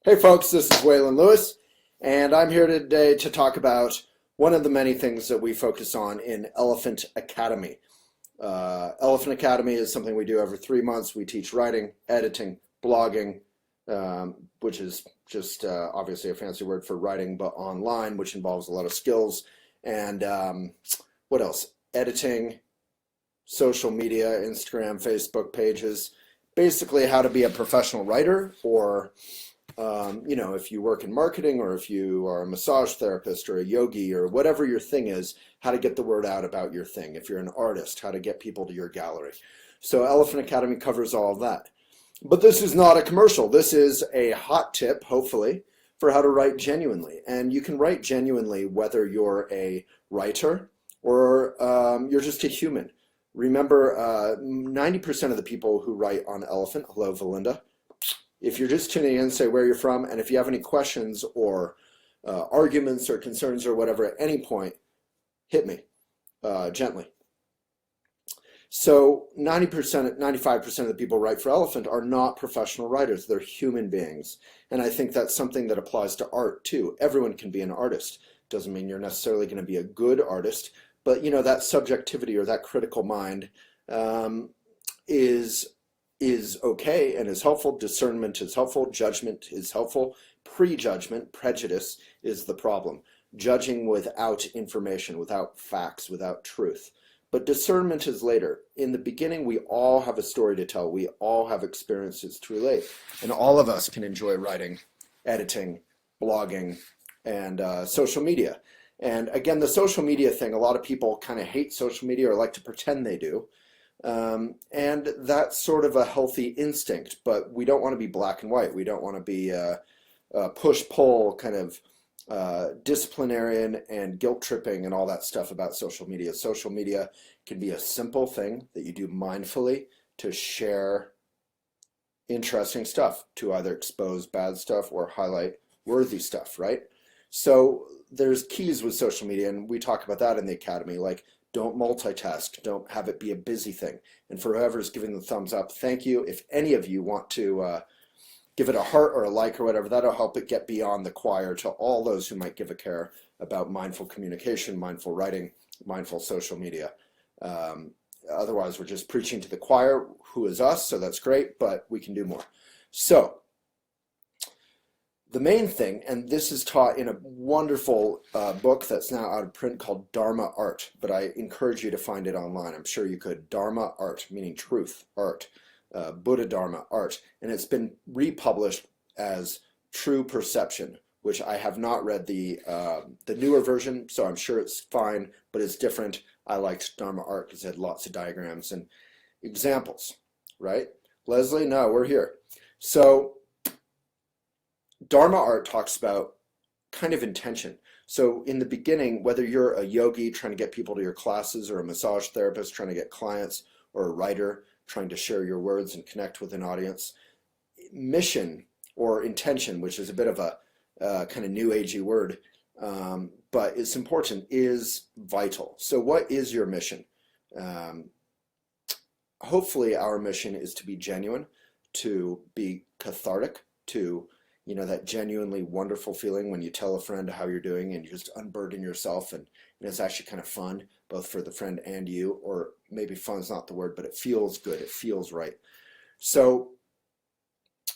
Hey folks, this is Waylon Lewis, and I'm here today to talk about one of the many things that we focus on in Elephant Academy. Elephant Academy is something we do every 3 months. We teach writing, editing, blogging, which is just obviously a fancy word for writing, but online, which involves a lot of skills. And what else? Editing, social media, Instagram, Facebook pages, basically how to be a professional writer or if you work in marketing or if you are a massage therapist or a yogi or whatever your thing is, how to get the word out about your thing. If you're an artist, how to get people to your gallery. So Elephant Academy covers all of that. But this is not a commercial. This is a hot tip, hopefully, for how to write genuinely. And you can write genuinely whether you're a writer or you're just a human. Remember, 90% of the people who write on Elephant, hello, Valinda. If you're just tuning in, say where you're from, and if you have any questions or arguments or concerns or whatever at any point, hit me gently. So 90%, 95% of the people who write for Elephant are not professional writers. They're human beings. And I think that's something that applies to art too. Everyone can be an artist. Doesn't mean you're necessarily going to be a good artist, but that subjectivity or that critical mind is okay and is helpful. Discernment is helpful. Judgment is helpful. Prejudgment, prejudice, is the problem. Judging without information, without facts, without truth. But discernment is later. In the beginning, we all have a story to tell. We all have experiences to relate. And all of us can enjoy writing, editing, blogging, and social media. And again, the social media thing, a lot of people kind of hate social media or like to pretend they do. And that's sort of a healthy instinct, but we don't want to be black and white. We don't want to be a push-pull kind of disciplinarian and guilt-tripping and all that stuff about social media. Social media can be a simple thing that you do mindfully to share interesting stuff, to either expose bad stuff or highlight worthy stuff, right? So there's keys with social media, and we talk about that in the Academy, like don't multitask. Don't have it be a busy thing. And for whoever's giving the thumbs up, thank you. If any of you want to give it a heart or a like or whatever, that'll help it get beyond the choir to all those who might give a care about mindful communication, mindful writing, mindful social media. Otherwise, we're just preaching to the choir, who is us, so that's great, but we can do more. So the main thing, and this is taught in a wonderful book that's now out of print called Dharma Art, but I encourage you to find it online. I'm sure you could. Dharma Art, meaning truth, art, Buddha Dharma Art, and it's been republished as True Perception, which I have not read the newer version, so I'm sure it's fine, but it's different. I liked Dharma Art because it had lots of diagrams and examples, right? Leslie, no, we're here. So Dharma Art talks about kind of intention. So in the beginning, whether you're a yogi trying to get people to your classes or a massage therapist trying to get clients or a writer trying to share your words and connect with an audience, mission or intention, which is a bit of a kind of new agey word, but it's important, is vital. So what is your mission? Hopefully our mission is to be genuine, to be cathartic, to that genuinely wonderful feeling when you tell a friend how you're doing and you just unburden yourself and it's actually kind of fun, both for the friend and you, or maybe fun's not the word, but it feels good, it feels right. So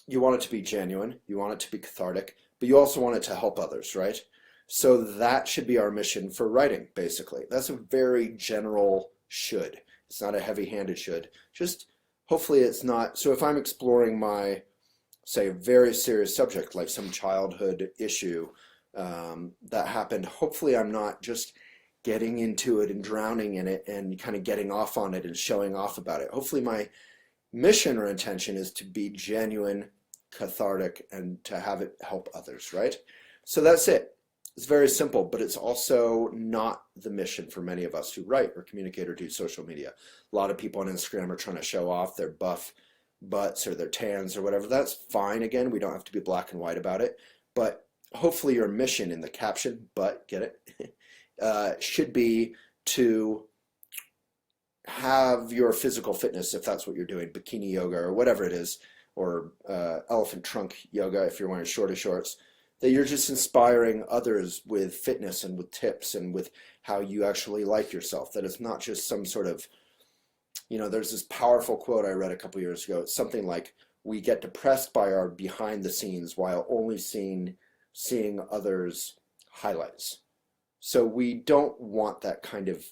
you want it to be genuine, you want it to be cathartic, but you also want it to help others, right? So that should be our mission for writing, basically. That's a very general should. It's not a heavy-handed should. Just hopefully it's not. So if I'm exploring my, say, a very serious subject like some childhood issue that happened, hopefully I'm not just getting into it and drowning in it and kind of getting off on it and showing off about it. Hopefully my mission or intention is to be genuine, cathartic, and to have it help others, right? So that's it. It's very simple, but it's also not the mission for many of us who write or communicate or do social media. A lot of people on Instagram are trying to show off their buff butts or their tans or whatever. That's fine. Again, we don't have to be black and white about it, but hopefully your mission in the caption, but get it, should be to have your physical fitness, if that's what you're doing, bikini yoga or whatever it is, or elephant trunk yoga if you're wearing shorty shorts, that you're just inspiring others with fitness and with tips and with how you actually like yourself. That it's not just some sort of, there's this powerful quote I read a couple years ago. It's something like, we get depressed by our behind the scenes while only seeing others' highlights. So we don't want that kind of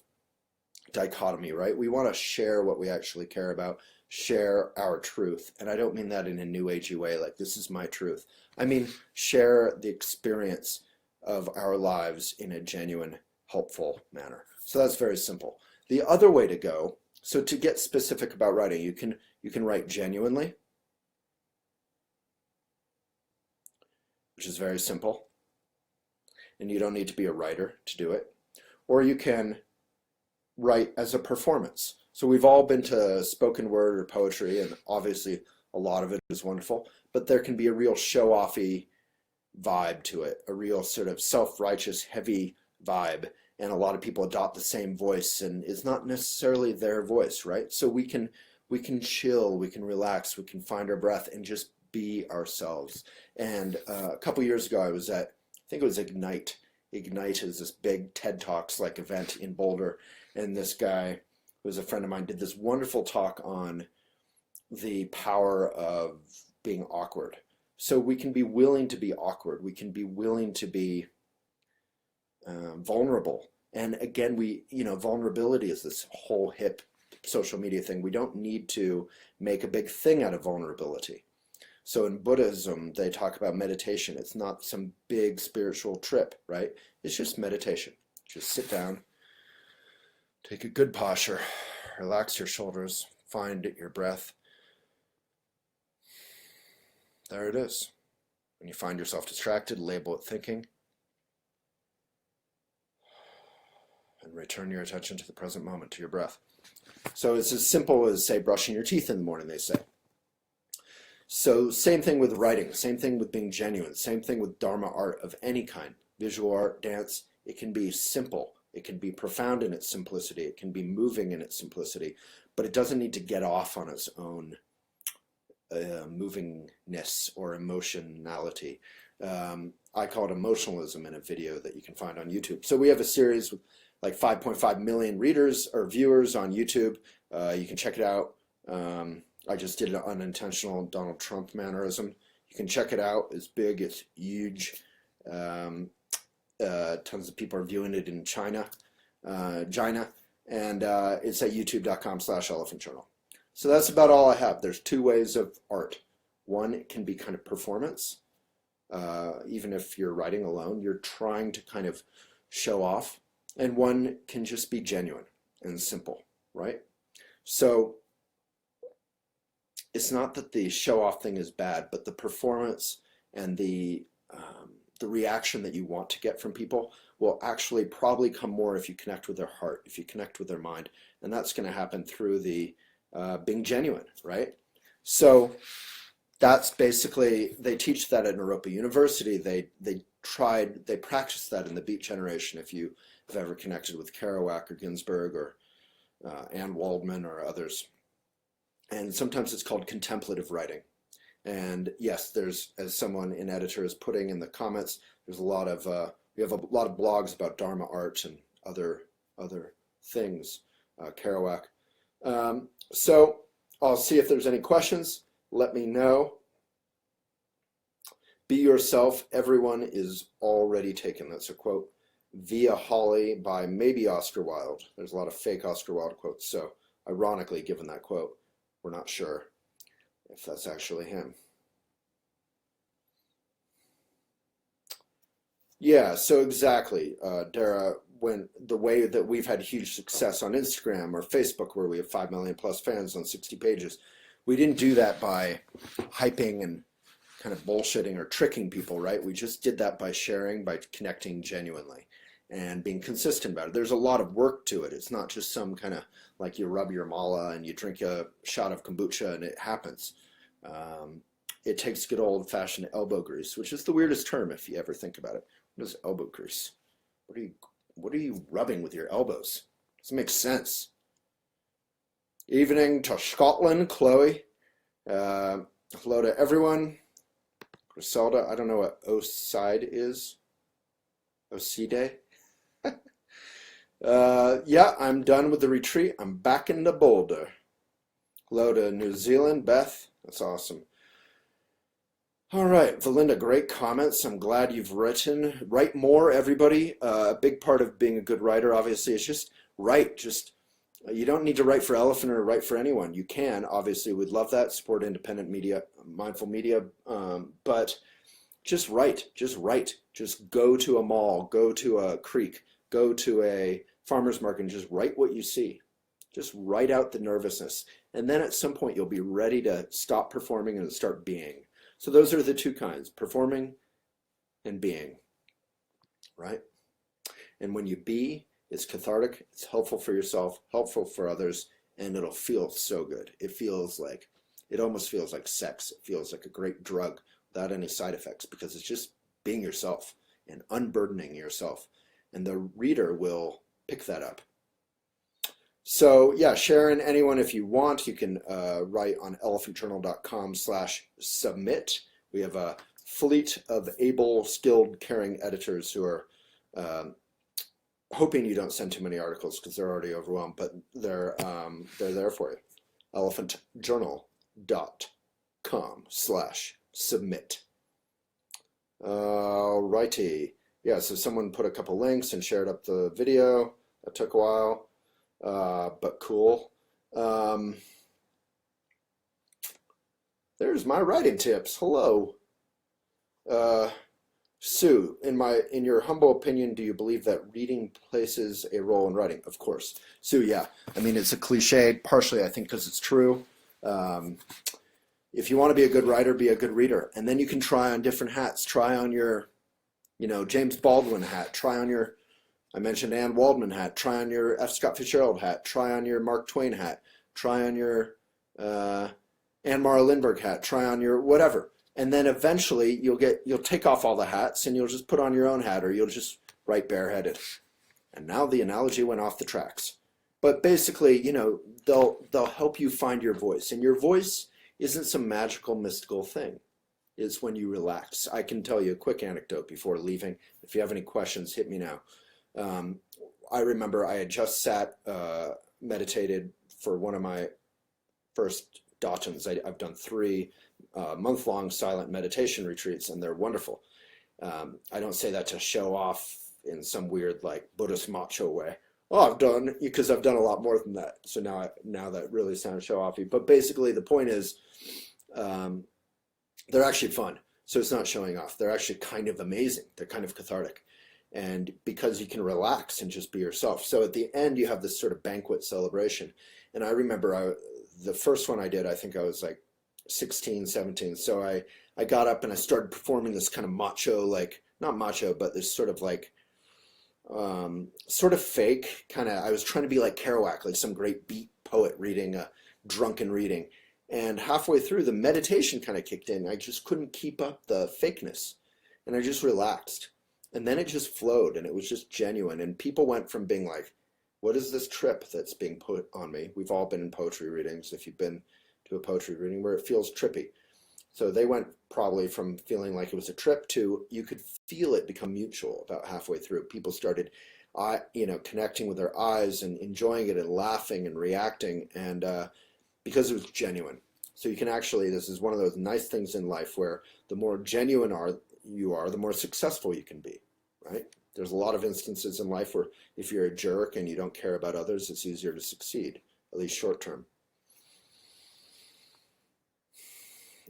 dichotomy, right? We want to share what we actually care about, share our truth. And I don't mean that in a new agey way, like this is my truth. I mean, share the experience of our lives in a genuine, helpful manner. So that's very simple. The other way to go, so to get specific about writing, you can write genuinely, which is very simple. And you don't need to be a writer to do it. Or you can write as a performance. So we've all been to spoken word or poetry, and obviously a lot of it is wonderful, but there can be a real show-offy vibe to it, a real sort of self-righteous, heavy vibe, and a lot of people adopt the same voice, and it's not necessarily their voice, right? So we can chill, we can relax, we can find our breath and just be ourselves. And a couple years ago I was at, I think it was Ignite. Ignite is this big TED Talks like event in Boulder, and this guy who was a friend of mine did this wonderful talk on the power of being awkward. So we can be willing to be awkward. We can be willing to be vulnerable. And again, vulnerability is this whole hip social media thing. We don't need to make a big thing out of vulnerability. So in Buddhism, they talk about meditation. It's not some big spiritual trip, right? It's just meditation. Just sit down, take a good posture, relax your shoulders, find your breath. There it is. When you find yourself distracted, label it thinking, and return your attention to the present moment, to your breath. So it's as simple as, say, brushing your teeth in the morning, they say. So same thing with writing, same thing with being genuine, same thing with Dharma art of any kind, visual art, dance. It can be simple, it can be profound in its simplicity, it can be moving in its simplicity, but it doesn't need to get off on its own movingness or emotionality. I call it emotionalism in a video that you can find on YouTube. So we have a series with like 5.5 million readers or viewers on YouTube. You can check it out. I just did an unintentional Donald Trump mannerism. You can check it out. It's big. It's huge. Tons of people are viewing it in China, and it's at youtube.com/Elephant Journal. So that's about all I have. There's two ways of art. One, it can be kind of performance. Even if you're writing alone, you're trying to kind of show off. And one can just be genuine and simple, right? So it's not that the show-off thing is bad, but the performance and the reaction that you want to get from people will actually probably come more if you connect with their heart, if you connect with their mind, and that's going to happen through the being genuine, right? So that's basically, they teach that at Naropa University. They practiced that in the Beat Generation. If you have ever connected with Kerouac or Ginsberg or Anne Waldman or others. And sometimes it's called contemplative writing. And yes, there's, as someone in editor is putting in the comments, there's a lot of, we have a lot of blogs about Dharma art and other things, Kerouac. So I'll see if there's any questions. Let me know. Be yourself. Everyone is already taken. That's a quote via Holly by maybe Oscar Wilde. There's a lot of fake Oscar Wilde quotes. So ironically, given that quote, we're not sure if that's actually him. Yeah, so exactly, Dara, when the way that we've had huge success on Instagram or Facebook, where we have 5 million plus fans on 60 pages, we didn't do that by hyping and kind of bullshitting or tricking people, right? We just did that by sharing, by connecting genuinely and being consistent about it. There's a lot of work to it. It's not just some kind of like you rub your mala and you drink a shot of kombucha and it happens. It takes good old-fashioned elbow grease, which is the weirdest term if you ever think about it. What is elbow grease? What are you rubbing with your elbows? Doesn't make sense. Evening to Scotland, Chloe. Hello to everyone. Griselda, I don't know what OSIDE is. OSIDE? Yeah, I'm done with the retreat. I'm back in the Boulder. Hello to New Zealand, Beth. That's awesome. All right, Valinda, great comments. I'm glad you've written. Write more, everybody. A big part of being a good writer, obviously, is just write. You don't need to write for Elephant or write for anyone. You can, obviously, we'd love that. Support independent media, mindful media, but just write. Just write. Just go to a mall, go to a creek, go to a farmer's market, and just write what you see. Just write out the nervousness. And then at some point, you'll be ready to stop performing and start being. So those are the two kinds, performing and being, right? And when you be, it's cathartic, it's helpful for yourself, helpful for others, and it'll feel so good. It almost feels like sex. It feels like a great drug without any side effects because it's just being yourself and unburdening yourself. And the reader will pick that up. So yeah, Sharon, anyone, if you want, you can write on elephantjournal.com/submit. We have a fleet of able, skilled, caring editors who are hoping you don't send too many articles because they're already overwhelmed, but they're there for you. elephantjournal.com/submit. Alrighty. Yeah, so someone put a couple links and shared up the video. That took a while. But cool. There's my writing tips. Hello. Sue, in your humble opinion, do you believe that reading plays a role in writing? Of course. Sue, yeah. I mean, it's a cliche, partially I think because it's true. If you want to be a good writer, be a good reader. And then you can try on different hats. Try on your, James Baldwin hat. Try on your, I mentioned Anne Waldman hat. Try on your F. Scott Fitzgerald hat. Try on your Mark Twain hat. Try on your Anne Mara Lindbergh hat. Try on your whatever. And then eventually you'll take off all the hats and you'll just put on your own hat, or you'll just write bareheaded. And now the analogy went off the tracks. But basically, they'll help you find your voice. And your voice isn't some magical, mystical thing. It's when you relax. I can tell you a quick anecdote before leaving. If you have any questions, hit me now. I remember I had just meditated for one of my first dachshunds. I've done 3 month-long silent meditation retreats, and they're wonderful. I don't say that to show off in some weird Buddhist macho way. Oh, because I've done a lot more than that. So now that really sounds show-offy. But basically the point is they're actually fun. So it's not showing off. They're actually kind of amazing. They're kind of cathartic. And because you can relax and just be yourself. So at the end, you have this sort of banquet celebration. And I remember the first one I did, I think I was 16, 17. So I got up and I started performing this kind of macho, not macho, but this sort of sort of fake I was trying to be like Kerouac, like some great beat poet reading a drunken reading. And halfway through, the meditation kind of kicked in. I just couldn't keep up the fakeness. And I just relaxed. And then it just flowed, and it was just genuine. And people went from being like, what is this trip that's being put on me? We've all been in poetry readings, if you've been to a poetry reading, where it feels trippy. So they went probably from feeling like it was a trip to you could feel it become mutual about halfway through. People started, connecting with their eyes and enjoying it and laughing and reacting, and because it was genuine. So you can actually, this is one of those nice things in life where the more genuine you are, the more successful you can be, right? There's a lot of instances in life where if you're a jerk and you don't care about others, it's easier to succeed, at least short term.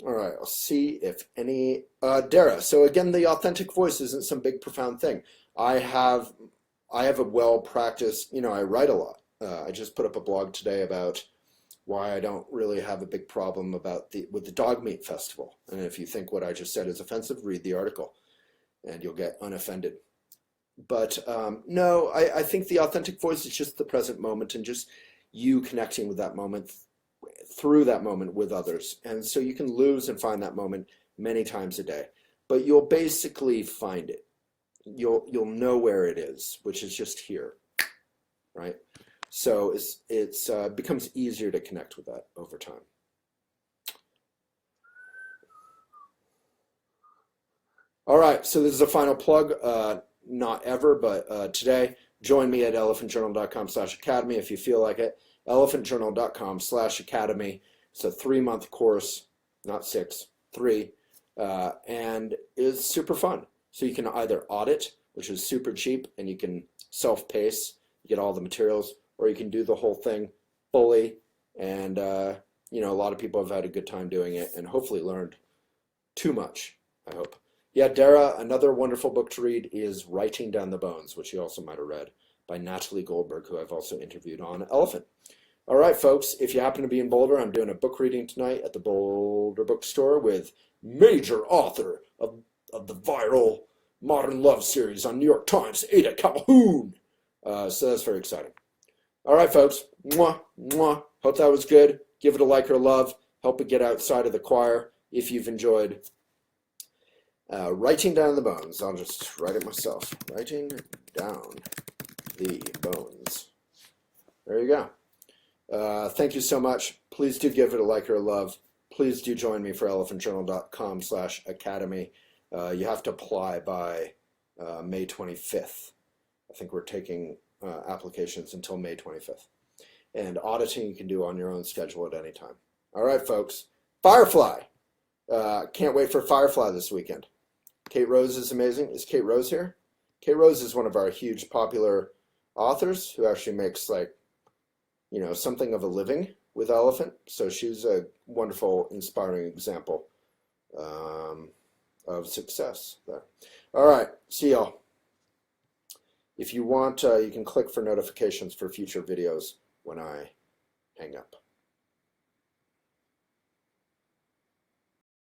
All right, I'll see if any, Dara. So again, the authentic voice isn't some big profound thing. I have a well-practiced, I write a lot. I just put up a blog today about why I don't really have a big problem with the dog meat festival. And if you think what I just said is offensive, read the article and you'll get unoffended. But no, I think the authentic voice is just the present moment and just you connecting with that moment, through that moment with others. And so you can lose and find that moment many times a day, but you'll basically find it. You'll know where it is, which is just here, right? So it's becomes easier to connect with that over time. All right, so this is a final plug, not ever, but today, join me at elephantjournal.com/academy if you feel like it. Elephantjournal.com/academy. It's a 3-month course, not 6, 3, and it's super fun. So you can either audit, which is super cheap, and you can self-pace, you get all the materials, or you can do the whole thing fully, and you know, a lot of people have had a good time doing it and hopefully learned too much, I hope. Yeah, Dara, another wonderful book to read is Writing Down the Bones, which you also might have read, by Natalie Goldberg, who I've also interviewed on Elephant. All right, folks, if you happen to be in Boulder, I'm doing a book reading tonight at the Boulder Bookstore with major author of the viral modern love series on New York Times, Ada Calhoun. So that's very exciting. All right, folks, mwah, mwah. Hope that was good. Give it a like or a love. Help it get outside of the choir if you've enjoyed Writing Down the Bones. I'll just write it myself. Writing Down the Bones. There you go. Thank you so much. Please do give it a like or a love. Please do join me for elephantjournal.com/academy. You have to apply by May 25th. I think we're taking applications until May 25th. And auditing you can do on your own schedule at any time. All right, folks. Firefly. Can't wait for Firefly this weekend. Kate Rose is amazing. Is Kate Rose here? Kate Rose is one of our huge popular authors who actually makes, like, you know, something of a living with Elephant. So she's a wonderful, inspiring example of success there. All right. See y'all. If you want, you can click for notifications for future videos when I hang up.